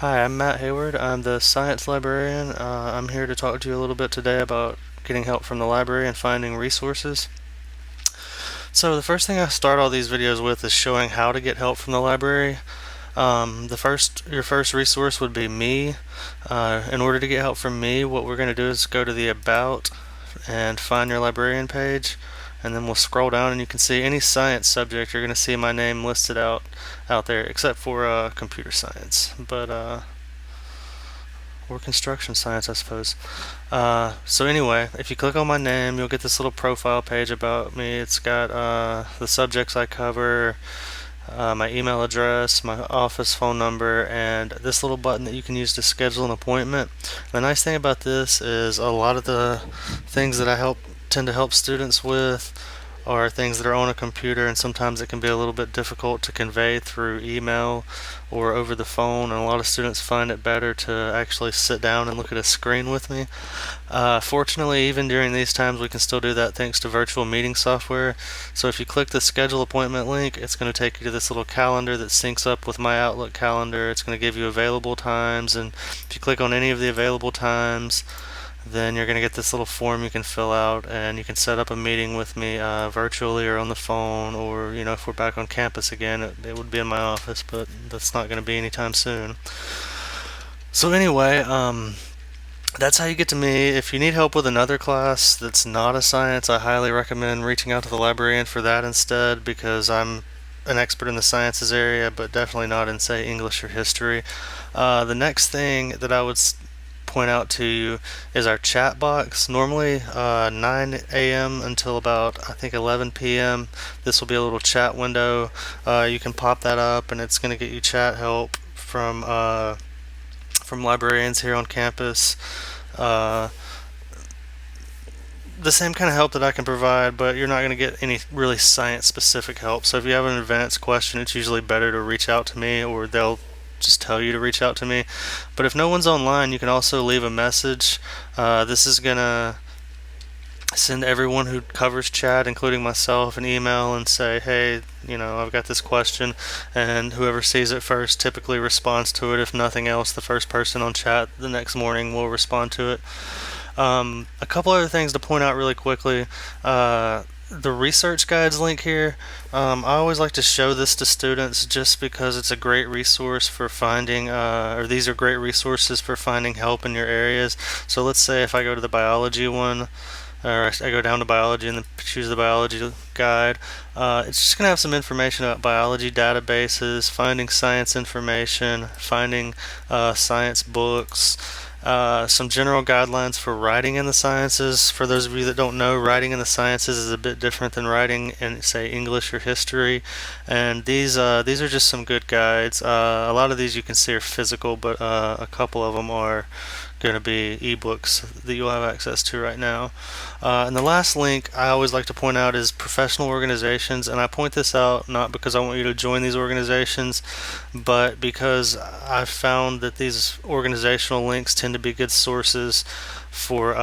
Hi, I'm Matt Hayward. I'm the science librarian. I'm here to talk to you a little bit today about getting help from the library and finding resources. So the first thing I start all these videos with is showing how to get help from the library. Your first resource would be me. In order to get help from me, what we're going to do is go to the About and find your librarian page, and then we'll scroll down and you can see any science subject. You're going to see my name listed out there, except for computer science, but or construction science, I suppose. So anyway, if you click on my name, you'll get this little profile page about me. It's got the subjects I cover, my email address, my office phone number, and this little button that you can use to schedule an appointment. The nice thing about this is a lot of the things that I tend to help students with are things that are on a computer, and sometimes it can be a little bit difficult to convey through email or over the phone, and a lot of students find it better to actually sit down and look at a screen with me. Fortunately, even during these times, we can still do that thanks to virtual meeting software. So if you click the schedule appointment link, it's going to take you to this little calendar that syncs up with my Outlook calendar. It's going to give you available times, and if you click on any of the available times, then you're going to get this little form you can fill out, and you can set up a meeting with me virtually or on the phone, or if we're back on campus again, it would be in my office, but that's not going to be anytime soon. So anyway, that's how you get to me. If you need help with another class that's not a science, I highly recommend reaching out to the librarian for that instead, because I'm an expert in the sciences area, but definitely not in, say, English or history. The next thing that I would point out to you is our chat box. Normally 9 a.m. until about, I think, 11 p.m. This will be a little chat window. You can pop that up, and it's going to get you chat help from librarians here on campus. Uh, the same kind of help that I can provide, but you're not going to get any really science specific help. So if you have an advanced question, it's usually better to reach out to me, or they'll just tell you to reach out to me. But if no one's online, you can also leave a message. This is going to send everyone who covers chat, including myself, an email and say, hey, I've got this question, and whoever sees it first typically responds to it. If nothing else, the first person on chat the next morning will respond to it. A couple other things to point out really quickly. The research guides link here, I always like to show this to students just because it's a great resource for finding, or these are great resources for finding help in your areas. So let's say if I go to the biology one, or I go down to biology and then choose the biology guide. It's just going to have some information about biology databases, finding science information, finding science books, some general guidelines for writing in the sciences. For those of you that don't know, writing in the sciences is a bit different than writing in, say, English or history. And these are just some good guides. A lot of these you can see are physical, but a couple of them are going to be ebooks that you'll have access to right now. And the last link I always like to point out is professional organizations, and I point this out not because I want you to join these organizations, but because I've found that these organizational links tend to be good sources for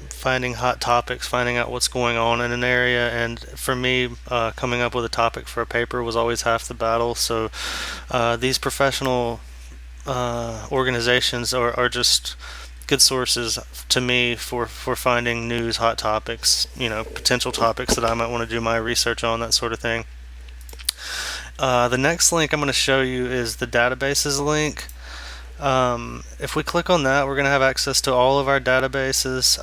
finding hot topics, finding out what's going on in an area. And for me, coming up with a topic for a paper was always half the battle. So these professional organizations are just good sources to me for finding news, hot topics, potential topics that I might want to do my research on, that sort of thing. The next link I'm going to show you is the databases link. If we click on that, we're going to have access to all of our databases.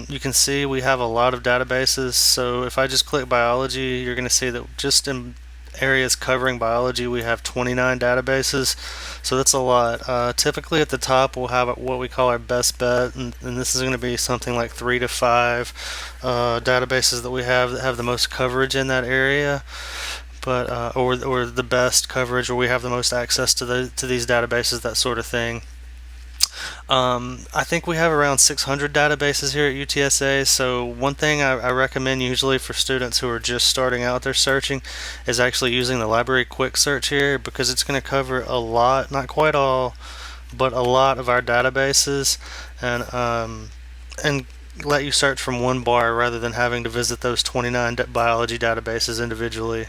You can see we have a lot of databases. So if I just click biology, you're going to see that just in areas covering biology we have 29 databases, so that's a lot. Typically at the top we'll have what we call our best bet, and this is going to be something like 3 to 5 databases that we have that have the most coverage in that area, but or the best coverage, or we have the most access to these databases, that sort of thing. I think we have around 600 databases here at UTSA, so one thing I recommend usually for students who are just starting out their searching is actually using the library quick search here, because it's going to cover a lot, not quite all, but a lot of our databases, and let you search from one bar rather than having to visit those 29 biology databases individually.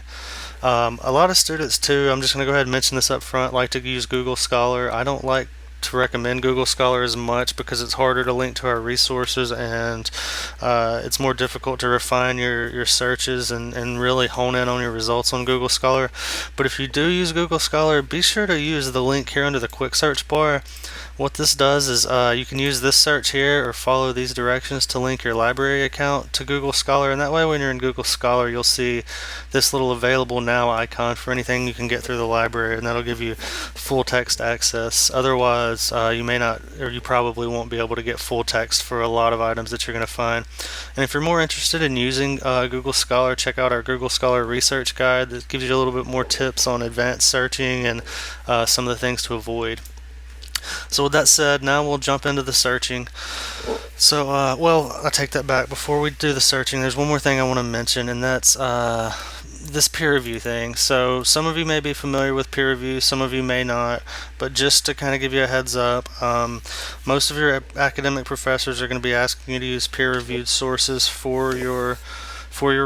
A lot of students too, I'm just going to go ahead and mention this up front, like to use Google Scholar. I don't like to recommend Google Scholar as much because it's harder to link to our resources, and it's more difficult to refine your searches and really hone in on your results on Google Scholar. But if you do use Google Scholar, be sure to use the link here under the quick search bar. What this does is you can use this search here or follow these directions to link your library account to Google Scholar, and that way when you're in Google Scholar you'll see this little available now icon for anything you can get through the library, and that'll give you full text access. Otherwise you may not, or you probably won't be able to get full text for a lot of items that you're going to find. And if you're more interested in using Google Scholar, check out our Google Scholar research guide that gives you a little bit more tips on advanced searching and some of the things to avoid. So with that said, now we'll jump into the searching. So, well, I take that back. Before we do the searching, there's one more thing I want to mention, and that's this peer review thing. So some of you may be familiar with peer review, some of you may not, but just to kind of give you a heads up, most of your academic professors are going to be asking you to use peer-reviewed sources for your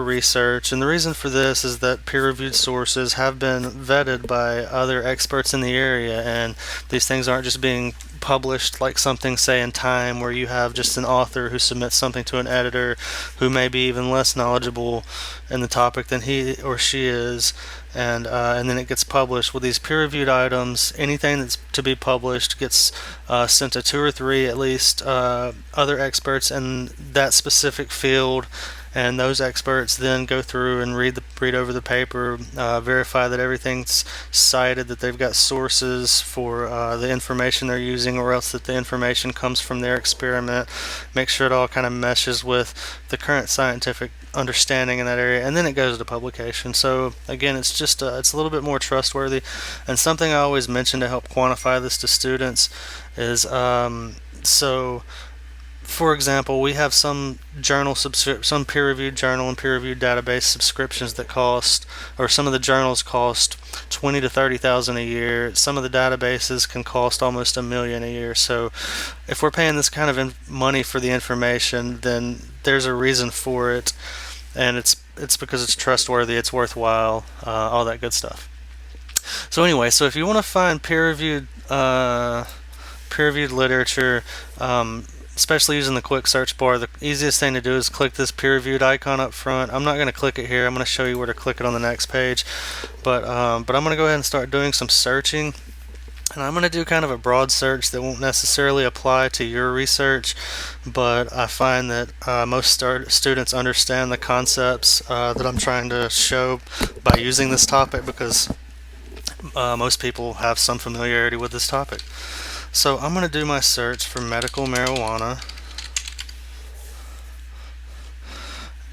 research, and the reason for this is that peer-reviewed sources have been vetted by other experts in the area, and these things aren't just being published like something, say, in Time, where you have just an author who submits something to an editor who may be even less knowledgeable in the topic than he or she is, and then it gets published. With these peer-reviewed items, anything that's to be published gets sent to 2 or 3 at least other experts in that specific field, and those experts then go through and read over the paper, verify that everything's cited, that they've got sources for the information they're using, or else that the information comes from their experiment, make sure it all kind of meshes with the current scientific understanding in that area, and then it goes to publication. So again, it's just it's a little bit more trustworthy. And something I always mention to help quantify this to students is so for example, we have some some peer-reviewed journal and peer-reviewed database subscriptions that cost, or some of the journals cost $20,000 to $30,000 a year. Some of the databases can cost almost $1 million a year. So, if we're paying this kind of money for the information, then there's a reason for it, and it's because it's trustworthy, it's worthwhile, all that good stuff. So anyway, so if you want to find peer-reviewed literature, especially using the quick search bar, the easiest thing to do is click this peer-reviewed icon up front. I'm not going to click it here. I'm going to show you where to click it on the next page. But I'm going to go ahead and start doing some searching. And I'm going to do kind of a broad search that won't necessarily apply to your research, but I find that most students understand the concepts that I'm trying to show by using this topic, because most people have some familiarity with this topic. So I'm going to do my search for medical marijuana,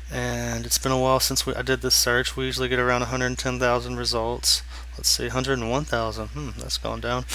and it's been a while since I did this search. We usually get around 110,000 results. Let's see, 101,000. That's gone down.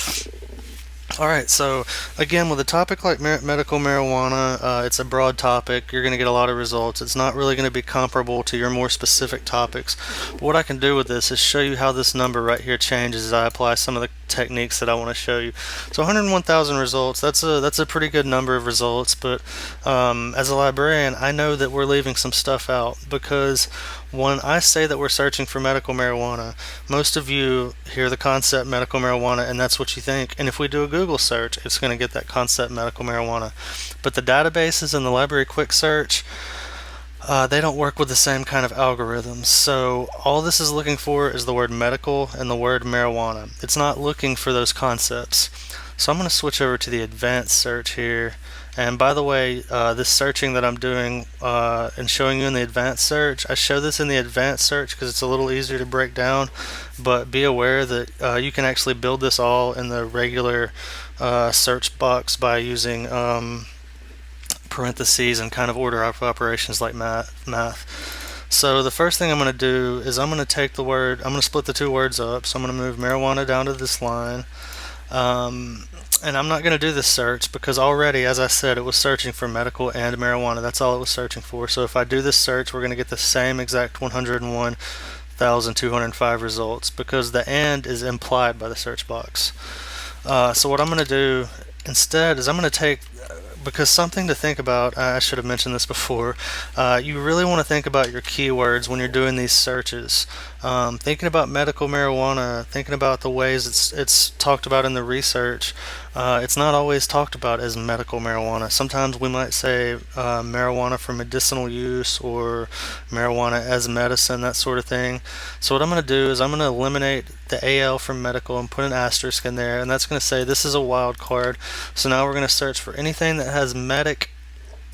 Alright, so again, with a topic like medical marijuana, it's a broad topic. You're going to get a lot of results. It's not really going to be comparable to your more specific topics. But what I can do with this is show you how this number right here changes as I apply some of the techniques that I want to show you. So 101,000 results, that's a pretty good number of results, but as a librarian, I know that we're leaving some stuff out, because when I say that we're searching for medical marijuana, most of you hear the concept medical marijuana and that's what you think, and if we do a Google search, it's going to get that concept medical marijuana. But the databases and the library quick search, they don't work with the same kind of algorithms. So all this is looking for is the word medical and the word marijuana. It's not looking for those concepts. So I'm going to switch over to the advanced search here. And by the way, this searching that I'm doing and showing you in the advanced search, I show this in the advanced search because it's a little easier to break down, but be aware that you can actually build this all in the regular search box by using parentheses and kind of order of operations like math. So the first thing I'm going to do is I'm going to take the word, I'm going to split the two words up. So I'm going to move marijuana down to this line. And I'm not going to do this search because already, as I said, it was searching for medical and marijuana. That's all it was searching for. So if I do this search, we're going to get the same exact 101,205 results, because the and is implied by the search box. So what I'm going to do instead is I'm going to take because something to think about, I should have mentioned this before, you really want to think about your keywords when you're doing these searches. Thinking about medical marijuana, thinking about the ways it's talked about in the research, it's not always talked about as medical marijuana. Sometimes we might say marijuana for medicinal use or marijuana as medicine, that sort of thing. So what I'm going to do is I'm going to eliminate the AL from medical and put an asterisk in there, and that's going to say this is a wild card. So now we're going to search for anything that has medic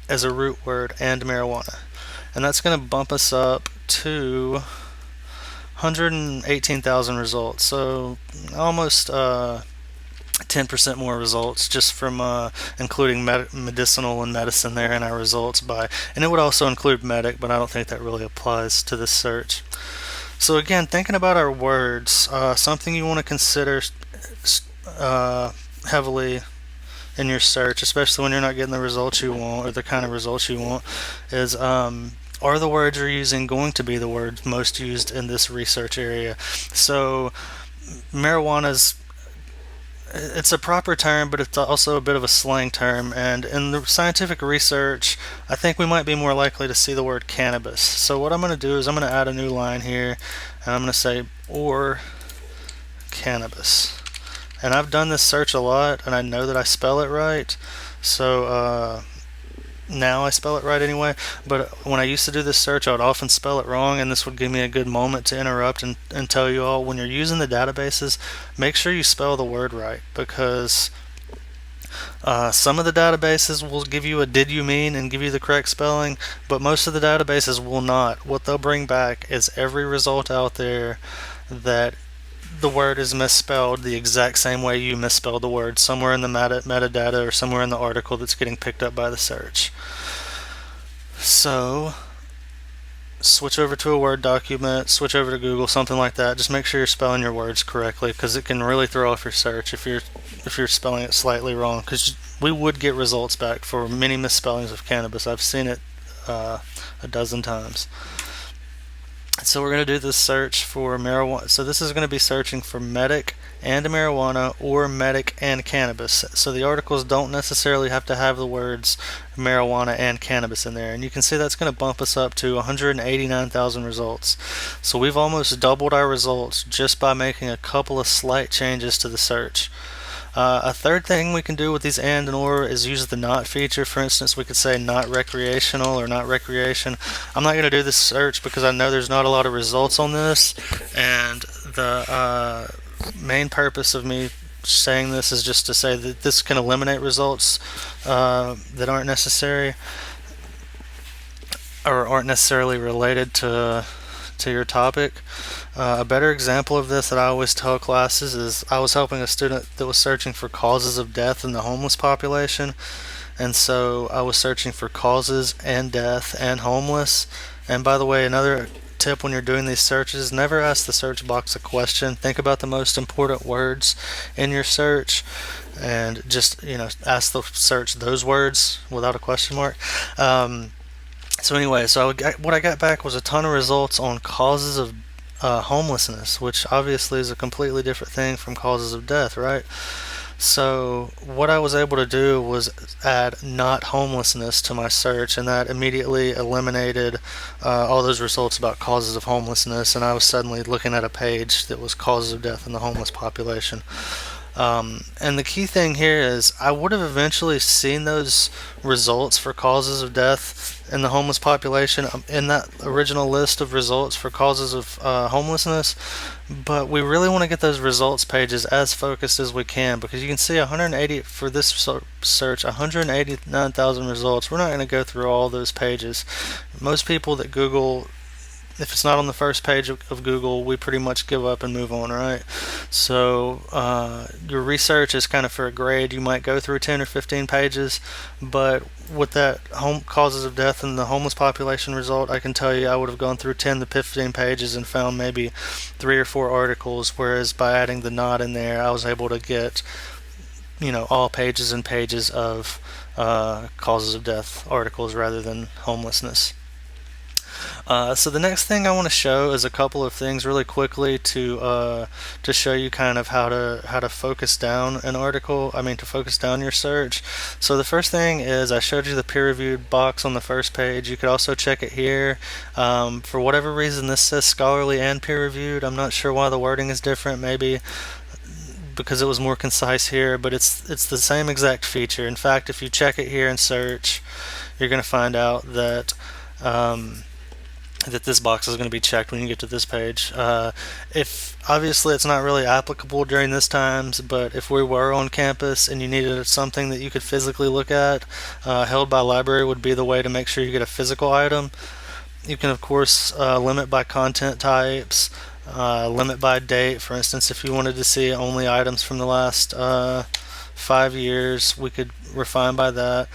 as a root word and marijuana. And that's going to bump us up to 118,000 results. So almost 10% more results just from including medicinal and medicine there in our results and it would also include medic, but I don't think that really applies to this search. So again, thinking about our words, something you want to consider heavily in your search, especially when you're not getting the results you want or the kind of results you want, is are the words you're using going to be the words most used in this research area? So marijuana's it's a proper term, but it's also a bit of a slang term. And in the scientific research, I think we might be more likely to see the word cannabis. So what I'm going to do is I'm going to add a new line here, and I'm going to say or cannabis. And I've done this search a lot, and I know that I spell it right. So now I spell it right anyway, but when I used to do this search, I would often spell it wrong, and this would give me a good moment to interrupt and tell you all, when you're using the databases, make sure you spell the word right, because some of the databases will give you a did you mean and give you the correct spelling, but most of the databases will not. What they'll bring back is every result out there that the word is misspelled the exact same way you misspelled the word, somewhere in the metadata or somewhere in the article that's getting picked up by the search. So switch over to a Word document, switch over to Google, something like that. Just make sure you're spelling your words correctly, because it can really throw off your search if you're spelling it slightly wrong, because we would get results back for many misspellings of cannabis. I've seen it a dozen times. So we're going to do this search for marijuana. So this is going to be searching for medic and marijuana or medic and cannabis. So the articles don't necessarily have to have the words marijuana and cannabis in there. And you can see that's going to bump us up to 189,000 results. So we've almost doubled our results just by making a couple of slight changes to the search. A third thing we can do with these and or is use the not feature. For instance, we could say not recreational or not recreation. I'm not going to do this search because I know there's not a lot of results on this, and the main purpose of me saying this is just to say that this can eliminate results that aren't necessary or aren't necessarily related to your topic. A better example of this that I always tell classes is I was helping a student that was searching for causes of death in the homeless population, and so I was searching for causes and death and homeless. And by the way, another tip when you're doing these searches, never ask the search box a question. Think about the most important words in your search and just ask the search those words without a question mark. So anyway, what I got back was a ton of results on causes of homelessness, which obviously is a completely different thing from causes of death, right? So what I was able to do was add not homelessness to my search, and that immediately eliminated all those results about causes of homelessness, and I was suddenly looking at a page that was causes of death in the homeless population. And the key thing here is I would have eventually seen those results for causes of death in the homeless population in that original list of results for causes of homelessness, but we really want to get those results pages as focused as we can, because you can see 180 for this search, 189,000 results. We're not going to go through all those pages. Most people that Google, if it's not on the first page of Google, we pretty much give up and move on, right? So your research is kind of for a grade. You might go through 10 or 15 pages, but with that causes of death in the homeless population result, I can tell you I would have gone through 10 to 15 pages and found maybe 3 or 4 articles, whereas by adding the not in there, I was able to get all pages and pages of causes of death articles rather than homelessness. So the next thing I want to show is a couple of things really quickly to show you kind of how to focus down an article. I mean, to focus down your search. So the first thing is I showed you the peer-reviewed box on the first page. You could also check it here. For whatever reason, this says scholarly and peer-reviewed. I'm not sure why the wording is different. Maybe because it was more concise here, but it's the same exact feature. In fact, if you check it here and search, you're going to find out that that this box is going to be checked when you get to this page. If obviously it's not really applicable during this times, but if we were on campus and you needed something that you could physically look at, held by library would be the way to make sure you get a physical item. You can of course limit by content types, limit by date. For instance, if you wanted to see only items from the last 5 years, we could refine by that.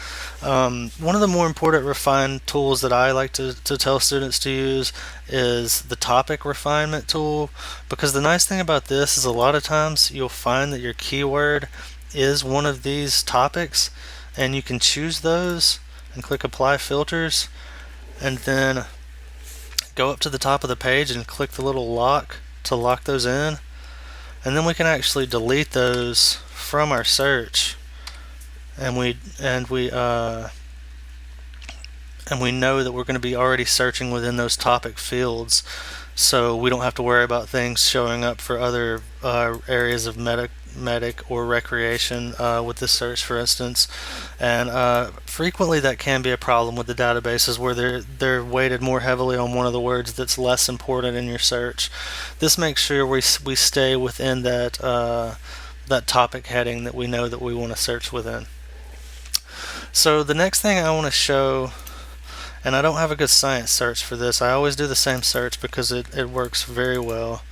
One of the more important refine tools that I like to tell students to use is the topic refinement tool, because the nice thing about this is a lot of times you'll find that your keyword is one of these topics, and you can choose those and click apply filters, and then go up to the top of the page and click the little lock to lock those in, and then we can actually delete those from our search, and we know that we're going to be already searching within those topic fields, so we don't have to worry about things showing up for other areas of medic or recreation with this search, for instance. And frequently that can be a problem with the databases where they're weighted more heavily on one of the words that's less important in your search. This makes sure we stay within that topic heading that we know that we want to search within. So the next thing I want to show, and I don't have a good science search for this, I always do the same search because it works very well.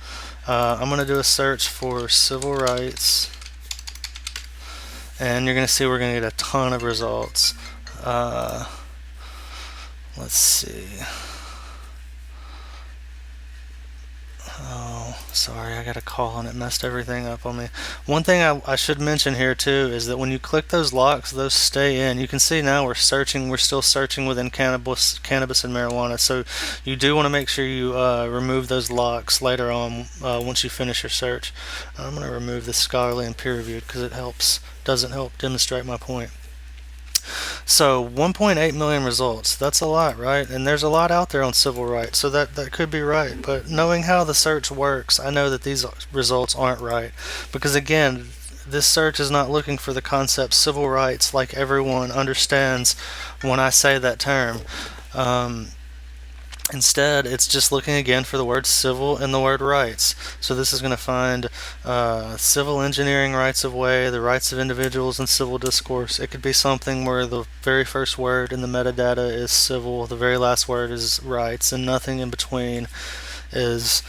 I'm going to do a search for civil rights, and you're going to see we're going to get a ton of results. Let's see. Oh, sorry, I got a call and it messed everything up on me. One thing I should mention here too is that when you click those locks, those stay in. You can see now we're still searching within cannabis and marijuana. So you do want to make sure you remove those locks later on once you finish your search. I'm going to remove the scholarly and peer reviewed because it doesn't help demonstrate my point. So 1.8 million results, that's a lot, right? And there's a lot out there on civil rights, so that could be right. But knowing how the search works, I know that these results aren't right. Because again, this search is not looking for the concept civil rights like everyone understands when I say that term. Instead, it's just looking again for the word civil and the word rights. So this is going to find civil engineering rights of way, the rights of individuals in civil discourse. It could be something where the very first word in the metadata is civil, the very last word is rights, and nothing in between is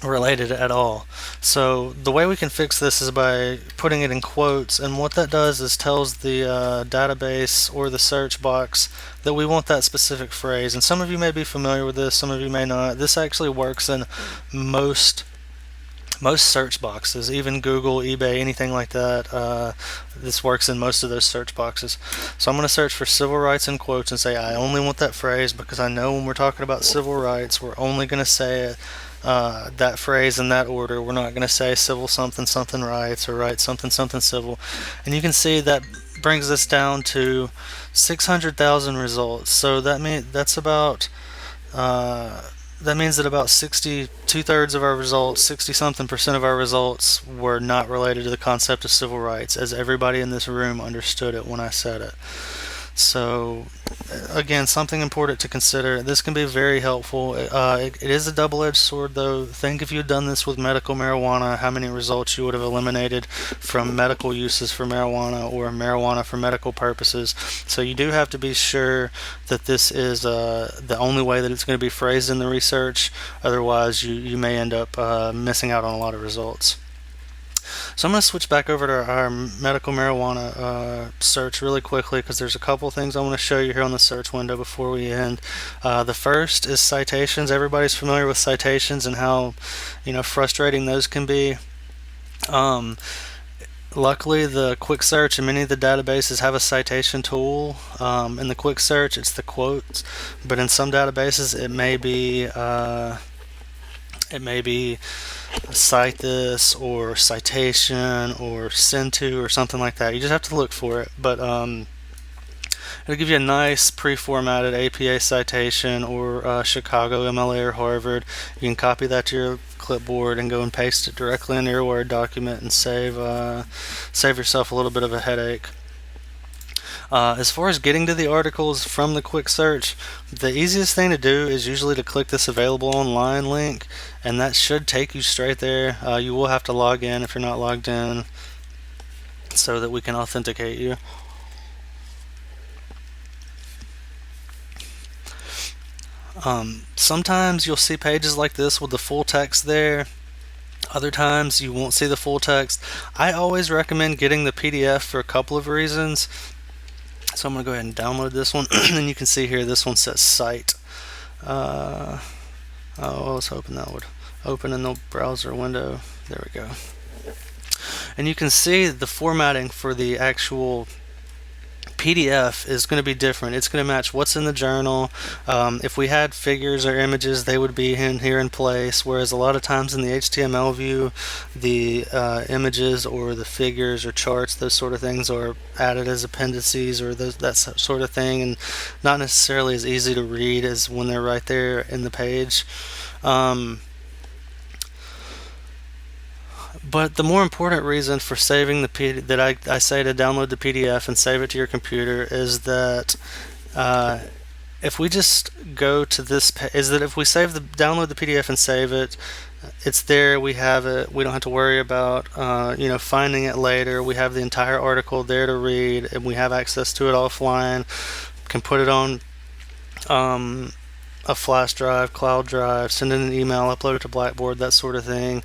related at all. So the way we can fix this is by putting it in quotes, and what that does is tells the database or the search box that we want that specific phrase. And some of you may be familiar with this, some of you may not. This actually works in most search boxes, even Google, eBay, anything like that. This works in most of those search boxes. So I'm going to search for civil rights in quotes and say I only want that phrase, because I know when we're talking about civil rights, we're only going to say it that phrase in that order. We're not going to say civil something something rights or right something something civil. And you can see that brings us down to 600,000 results. So that means that about 2/3 of our results, 60 something percent of our results were not related to the concept of civil rights, as everybody in this room understood it when I said it. So again, something important to consider. This can be very helpful. It is a double-edged sword, though. Think if you had done this with medical marijuana, how many results you would have eliminated from medical uses for marijuana or marijuana for medical purposes. So you do have to be sure that this is the only way that it's going to be phrased in the research. Otherwise, you may end up missing out on a lot of results. So I'm going to switch back over to our medical marijuana search really quickly, because there's a couple things I want to show you here on the search window before we end. The first is citations. Everybody's familiar with citations and how frustrating those can be. Luckily, the quick search and many of the databases have a citation tool. In the quick search, it's the quotes, but in some databases, it may be cite this or citation or send to or something like that. You just have to look for it, but it'll give you a nice pre-formatted APA citation or Chicago, MLA, or Harvard. You can copy that to your clipboard and go and paste it directly into your Word document and save yourself a little bit of a headache. As far as getting to the articles from the quick search, the easiest thing to do is usually to click this available online link, and that should take you straight there. You will have to log in if you're not logged in so that we can authenticate you. Sometimes you'll see pages like this with the full text there. Other times you won't see the full text. I always recommend getting the PDF for a couple of reasons. So I'm going to go ahead and download this one. And you can see here this one says cite. I was hoping that would open in the browser window. There we go. And you can see the formatting for the actual PDF is going to be different. It's going to match what's in the journal. If we had figures or images, they would be in here in place, whereas a lot of times in the HTML view, the images or the figures or charts, those sort of things, are added as appendices or that sort of thing, and not necessarily as easy to read as when they're right there in the page. But the more important reason for saving that I say to download the PDF and save it to your computer is that if we just go to this is that if we download the PDF and save it, it's there. We have it. We don't have to worry about finding it later. We have the entire article there to read, and we have access to it offline. Can put it on a flash drive, cloud drive, send in an email, upload it to Blackboard, that sort of thing.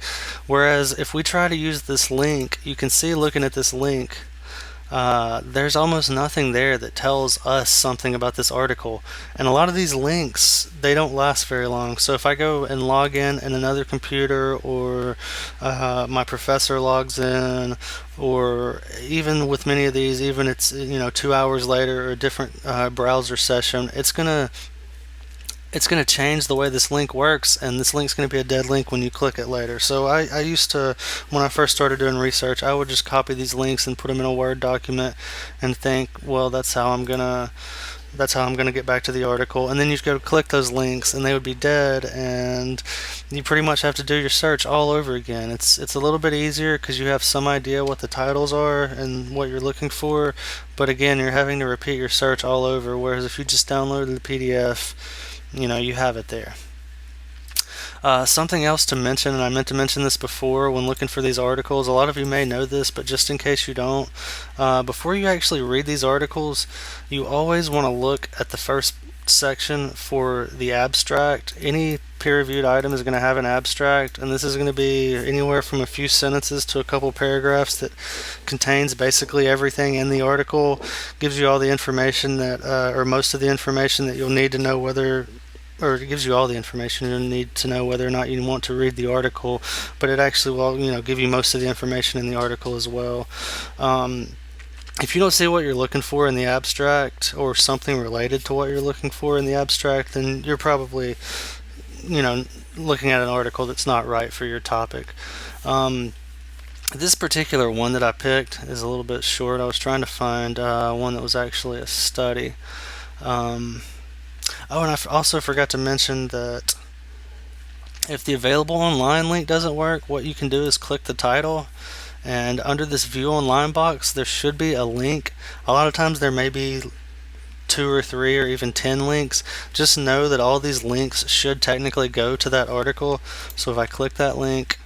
Whereas if we try to use this link, you can see looking at this link, there's almost nothing there that tells us something about this article. And a lot of these links, they don't last very long. So if I go and log in another computer, or my professor logs in, or even with many of these, even it's 2 hours later or a different browser session, it's gonna change the way this link works, and this link's going to be a dead link when you click it later. So I used to, when I first started doing research, I would just copy these links and put them in a Word document and think, well, that's how I'm gonna get back to the article. And then you go click those links and they would be dead, and you pretty much have to do your search all over again. It's a little bit easier because you have some idea what the titles are and what you're looking for, but again, you're having to repeat your search all over, whereas if you just downloaded the PDF, you have it there. Something else to mention, and I meant to mention this before when looking for these articles, a lot of you may know this, but just in case you don't, before you actually read these articles, you always want to look at the first section for the abstract. Any peer-reviewed item is going to have an abstract, and this is going to be anywhere from a few sentences to a couple paragraphs that contains basically everything in the article, gives you all the information that, or most of the information that you'll need to know or it gives you all the information you need to know whether or not you want to read the article, but it actually will, give you most of the information in the article as well. If you don't see what you're looking for in the abstract, or something related to what you're looking for in the abstract, then you're probably, looking at an article that's not right for your topic. This particular one that I picked is a little bit short. I was trying to find one that was actually a study. Oh, and I also forgot to mention that if the available online link doesn't work, what you can do is click the title, and under this view online box, there should be a link. A lot of times there may be 2 or 3 or even 10 links. Just know that all these links should technically go to that article. So if I click that link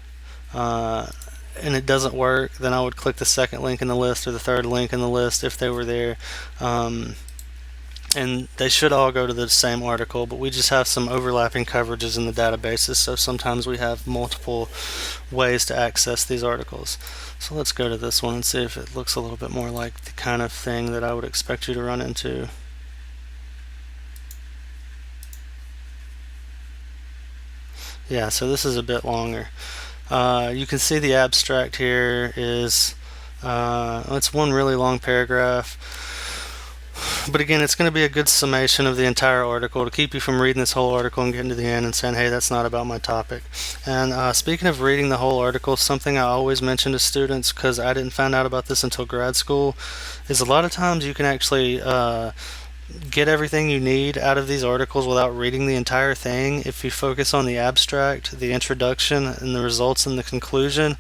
and it doesn't work, then I would click the second link in the list or the third link in the list if they were there. And they should all go to the same article, but we just have some overlapping coverages in the databases, so sometimes we have multiple ways to access these articles. So let's go to this one and see if it looks a little bit more like the kind of thing that I would expect you to run into. Yeah, so this is a bit longer. You can see the abstract here is It's one really long paragraph. But again, it's going to be a good summation of the entire article to keep you from reading this whole article and getting to the end and saying, hey, that's not about my topic. And speaking of reading the whole article, something I always mention to students, because I didn't find out about this until grad school, is a lot of times you can actually get everything you need out of these articles without reading the entire thing. If you focus on the abstract, the introduction, and the results and the conclusion,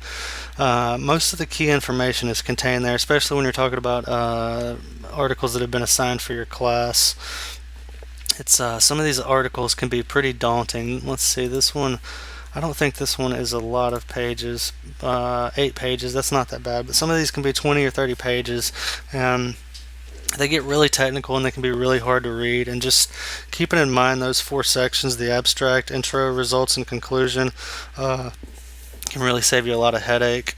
most of the key information is contained there, especially when you're talking about articles that have been assigned for your class. It's some of these articles can be pretty daunting. Let's see, this one, I don't think this one is a lot of pages. 8 pages, that's not that bad, but some of these can be 20 or 30 pages, and they get really technical and they can be really hard to read. And just keeping in mind those 4 sections, the abstract, intro, results, and conclusion, can really save you a lot of headache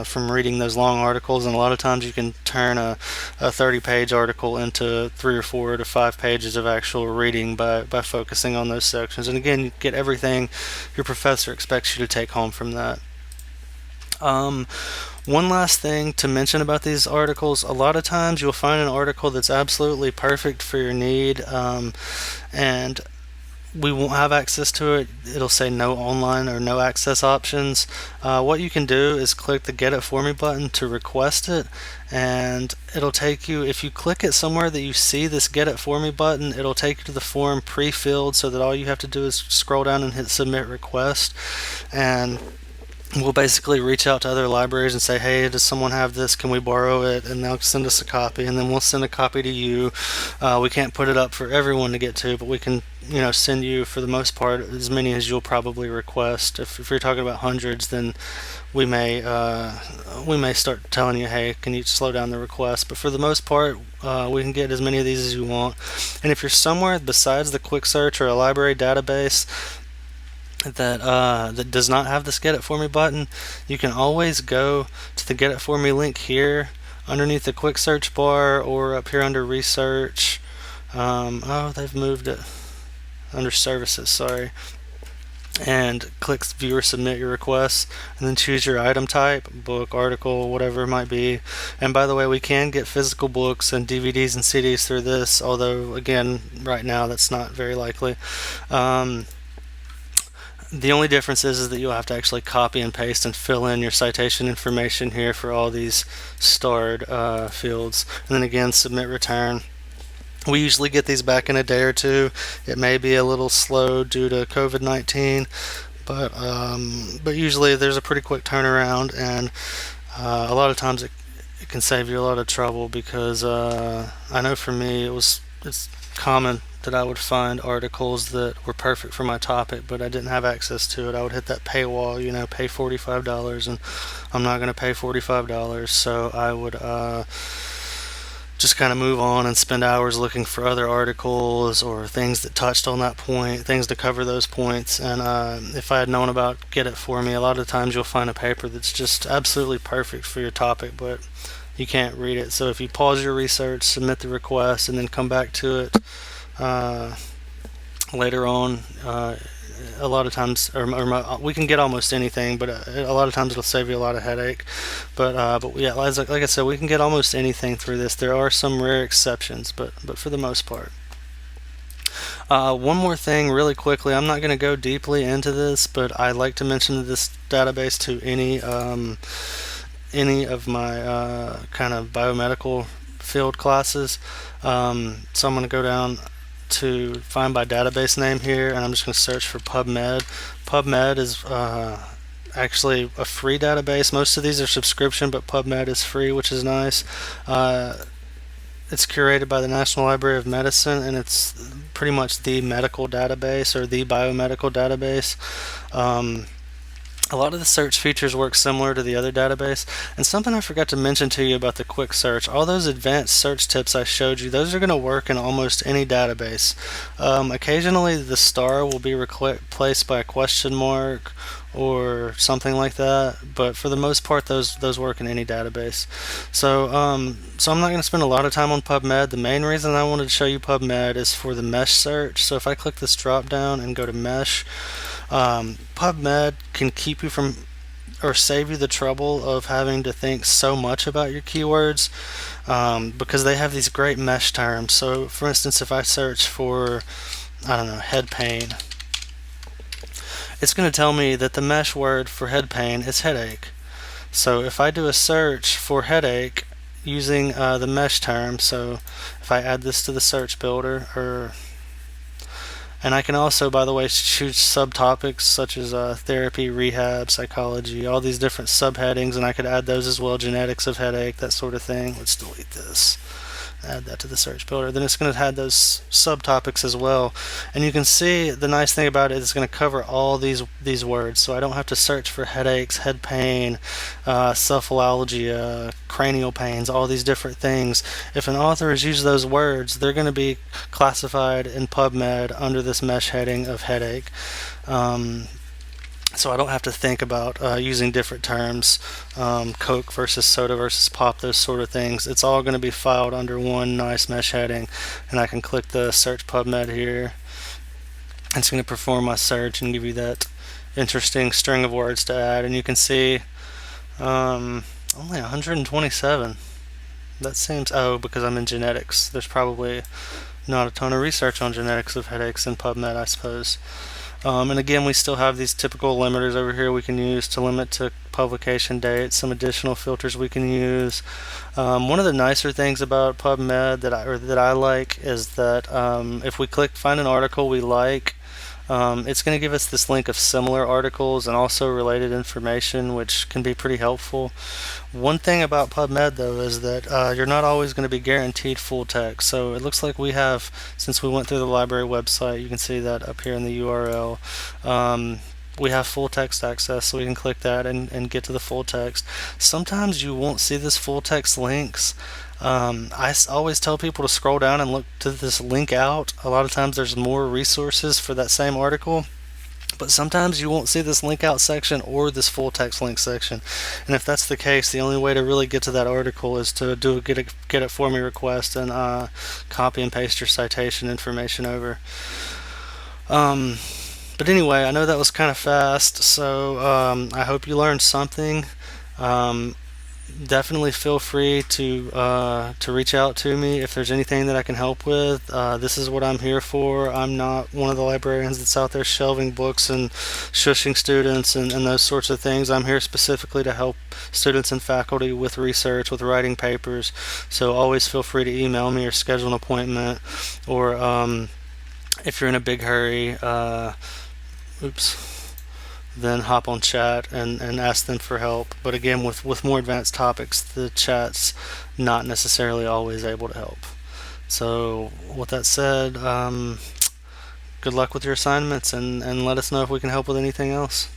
from reading those long articles. And a lot of times you can turn a 30-page article into 3 or 4 to 5 pages of actual reading by focusing on those sections. And again, you get everything your professor expects you to take home from that. One last thing to mention about these articles, a lot of times you'll find an article that's absolutely perfect for your need, and we won't have access to it. It'll say no online or no access options. What you can do is click the Get It For Me button to request it, and it'll take you, if you click it somewhere that you see this Get It For Me button, it'll take you to the form pre-filled, so that all you have to do is scroll down and hit Submit Request, and we'll basically reach out to other libraries and say, hey, does someone have this? Can we borrow it? And they'll send us a copy, and then we'll send a copy to you. We can't put it up for everyone to get to, but we can, send you, for the most part, as many as you'll probably request. If you're talking about hundreds, then we may start telling you, hey, can you slow down the request? But for the most part, we can get as many of these as you want. And if you're somewhere besides the quick search or a library database that does not have this Get It For Me button, you can always go to the Get It For Me link here underneath the quick search bar, or up here under research. They've moved it under services, sorry. And click view or submit your request, and then choose your item type, book, article, whatever it might be. And by the way, we can get physical books and DVDs and CDs through this, although again, right now that's not very likely. The only difference is that you'll have to actually copy and paste and fill in your citation information here for all these starred fields. And then again, submit return. We usually get these back in a day or two. It may be a little slow due to COVID-19, but usually there's a pretty quick turnaround, and a lot of times it can save you a lot of trouble, because I know for me it's common that I would find articles that were perfect for my topic, but I didn't have access to it. I would hit that paywall, pay $45, and I'm not going to pay $45, so I would just kind of move on and spend hours looking for other articles or things that touched on that point, things to cover those points. And if I had known about Get It For Me, a lot of times you'll find a paper that's just absolutely perfect for your topic, but you can't read it. So if you pause your research, submit the request, and then come back to it later on, a lot of times, we can get almost anything, but a lot of times it'll save you a lot of headache. But yeah, like I said, we can get almost anything through this. There are some rare exceptions, but for the most part. One more thing really quickly, I'm not going to go deeply into this, but I like to mention this database to any of my kind of biomedical field classes. So I'm going to go down to find by database name here, and I'm just going to search for PubMed. PubMed is actually a free database. Most of these are subscription, but PubMed is free, which is nice. It's curated by the National Library of Medicine, and it's pretty much the medical database, or the biomedical database. A lot of the search features work similar to the other database. And something I forgot to mention to you about the quick search, all those advanced search tips I showed you, those are going to work in almost any database. Occasionally the star will be replaced by a question mark or something like that, but for the most part those work in any database. So I'm not going to spend a lot of time on PubMed. The main reason I wanted to show you PubMed is for the mesh search. So if I click this drop down and go to mesh, PubMed can keep you from or save you the trouble of having to think so much about your keywords, because they have these great mesh terms. So, for instance, if I search for, I don't know, head pain, it's going to tell me that the mesh word for head pain is headache. So if I do a search for headache using the mesh term, so if I add this to the search builder, and I can also, by the way, choose subtopics such as therapy, rehab, psychology, all these different subheadings, and I could add those as well, genetics of headache, that sort of thing. Let's delete this. Add that to the search builder. Then it's going to have those subtopics as well, and you can see the nice thing about it is it's going to cover all these words, so I don't have to search for headaches, head pain, cephalalgia, cranial pains, all these different things. If an author has used those words, they're going to be classified in PubMed under this mesh heading of headache. So I don't have to think about using different terms, Coke versus soda versus pop, those sort of things. It's all going to be filed under one nice mesh heading, and I can click the search PubMed here. It's going to perform my search and give you that interesting string of words to add, and you can see only 127. That seems, oh, because I'm in genetics. There's probably not a ton of research on genetics of headaches in PubMed, I suppose. And again, we still have these typical limiters over here we can use to limit to publication dates, some additional filters we can use. One of the nicer things about PubMed that I like is that if we click find an article we like, it's going to give us this link of similar articles and also related information, which can be pretty helpful. One thing about PubMed, though, is that you're not always going to be guaranteed full text. So it looks like we have, since we went through the library website, you can see that up here in the URL. We have full text access, so we can click that and get to the full text. Sometimes you won't see this full text links. I always tell people to scroll down and look to this link out. A lot of times there's more resources for that same article, but sometimes you won't see this link out section or this full text link section. And if that's the case, the only way to really get to that article is to do a get it for me request and copy and paste your citation information over. But anyway, I know that was kind of fast, so I hope you learned something. Definitely feel free to reach out to me if there's anything that I can help with. This is what I'm here for. I'm not one of the librarians that's out there shelving books and shushing students and those sorts of things. I'm here specifically to help students and faculty with research, with writing papers. So always feel free to email me or schedule an appointment, or if you're in a big hurry, then hop on chat and ask them for help. But again, with more advanced topics, the chat's not necessarily always able to help. So with that said, good luck with your assignments, and let us know if we can help with anything else.